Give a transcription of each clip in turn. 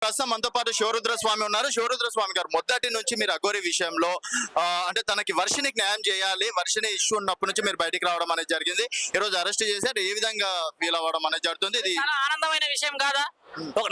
ప్రస్తుతం మనతో పాటు శివరుద్ర స్వామి ఉన్నారు. శివరుద్ర స్వామి గారు, మొదటి నుంచి మీరు అఘోరి విషయంలో అంటే తనకి వర్షినికి న్యాయం చేయాలి, వర్షిని ఇష్యూ ఉన్నప్పటి నుంచి మీరు బయటికి రావడం అనేది జరిగింది. ఈ రోజు అరెస్ట్ చేశారు, ఏ విధంగా ఫీల్ అవ్వడం అనేది జరుగుతుంది? ఇది చాలా ఆనందమైన విషయం కాదా?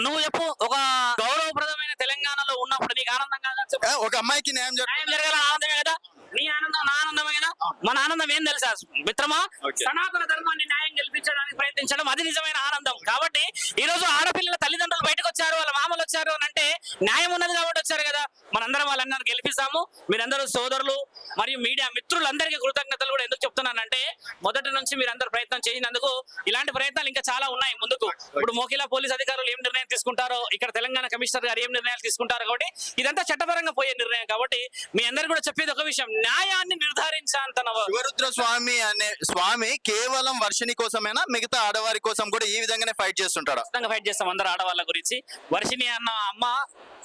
నువ్వు చెప్పు, ఒక గౌరవప్రదమైన తెలంగాణలో ఉన్నప్పుడు నీకు ఆనందం కాదా? ఒక అమ్మాయికి న్యాయం జరగాల ఆనందమే కదా. నీ ఆనందం నా ఆనందమే కదా. మన ఆనందం ఏం తెలుసా మిత్రమా? సనాతన ధర్మాన్ని న్యాయం గెలిపించడానికి ప్రయత్నించడం, అది నిజమైన ఆనందం. కాబట్టి ఈ రోజు ఆడపిల్లల తల్లిదండ్రులు బయటకు వచ్చారు, వాళ్ళ మామలు వచ్చారు అని అంటే న్యాయం ఉన్నది కాబట్టి వచ్చారు కదా. మనందరం వాళ్ళందరూ గెలిపిస్తాము. మీరందరూ సోదరులు మరియు మీడియా మిత్రులందరికీ కృతజ్ఞతలు కూడా ఎందుకు చెప్తున్నానంటే, మొదటి నుంచి మీరందరూ ప్రయత్నం చేసినందుకు ఇలాంటి ప్రయత్నాలు ఇంకా చాలా ఉన్నాయి ముందుకు. ఇప్పుడు మోకిలా పోలీస్ అధికారులు ఏం నిర్ణయం తీసుకుంటారో, ఇక్కడ తెలంగాణ కమిషనర్ గారు ఏం నిర్ణయాలు తీసుకుంటారో, కాబట్టి ఇదంతా చట్టపరంగా పోయే నిర్ణయం. కాబట్టి మీ అందరు కూడా చెప్పేది ఒక విషయం, న్యాయాన్ని నిర్ధారించాంత శివరుద్ర స్వామి అనే స్వామి కేవలం వర్షిని కోసమేనా, మిగతా ఆడవారి కోసం కూడా ఈ విధంగానే ఫైట్ చేస్తుంటాడా? ఫైట్ చేస్తాం అందరు ఆడవాళ్ళ గురించి. వర్షిని అన్న అమ్మ,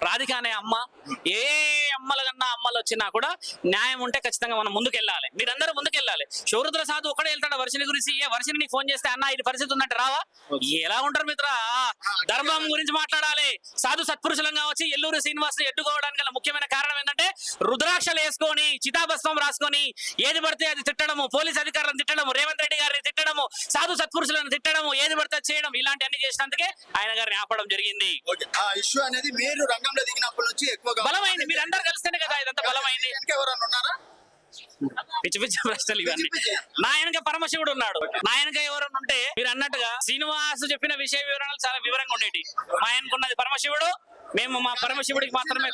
రాధిక అనే అమ్మ, ఏ అమ్మల కన్నా అమ్మలు వచ్చినా కూడా న్యాయం ఉంటే ఖచ్చితంగా మనం ముందుకెళ్ళాలి. మీరందరూ ముందుకెళ్ళాలి. శివరుద్ర సాధు ఒకటే వెళ్తాడు వర్షిని గురించి. వర్షిని ఫోన్ చేస్తే అన్న ఇది పరిస్థితి ఉందంటే రావా? ఎలా ఉంటారు మిత్ర? ధర్మం గురించి మాట్లాడాలి. సాధు సత్పురుషులంగా వచ్చి ఎల్లూరు శ్రీనివాస్ ఎడ్డుకోవడానికి గల ముఖ్యమైన కారణం ఏంటంటే, రుద్రాక్షలు వేసుకొని చితాభస్మం రాసుకొని ఏది పడితే అది తిట్టడము, పోలీస్ అధికారులను తిట్టడము, రేవంత్ రెడ్డి గారిని తిట్టడము, సాధు సత్పురుషులను తిట్టడము, ఏది పడితే చేయడం, ఇలాంటివన్నీ చేసినందుకే ఆయన గారిని ఆపడం జరిగింది. ఆ ఇష్యూ అనేది మీరు రంగంలో దిగినప్పటి నుంచి ఎక్కువగా బలమైంది. మీరు అందరు కలిస్తేనే కదా ఇదంతా బలమైంది. ఎవరన్నా ఉన్నారా? పిచ్చి పిచ్చి ప్రశ్నలు ఇవన్నీ. నా వెనక పరమశివుడు ఉన్నాడు. నా వెనక ఎవరన్నా ఉంటే మీరు అన్నట్టుగా శ్రీనివాస్ చెప్పిన విషయ వివరణలు చాలా వివరంగా ఉండేవి. మా వెనకున్నది పరమశివుడు. మేము మా పరమశివుడికి మాత్రమే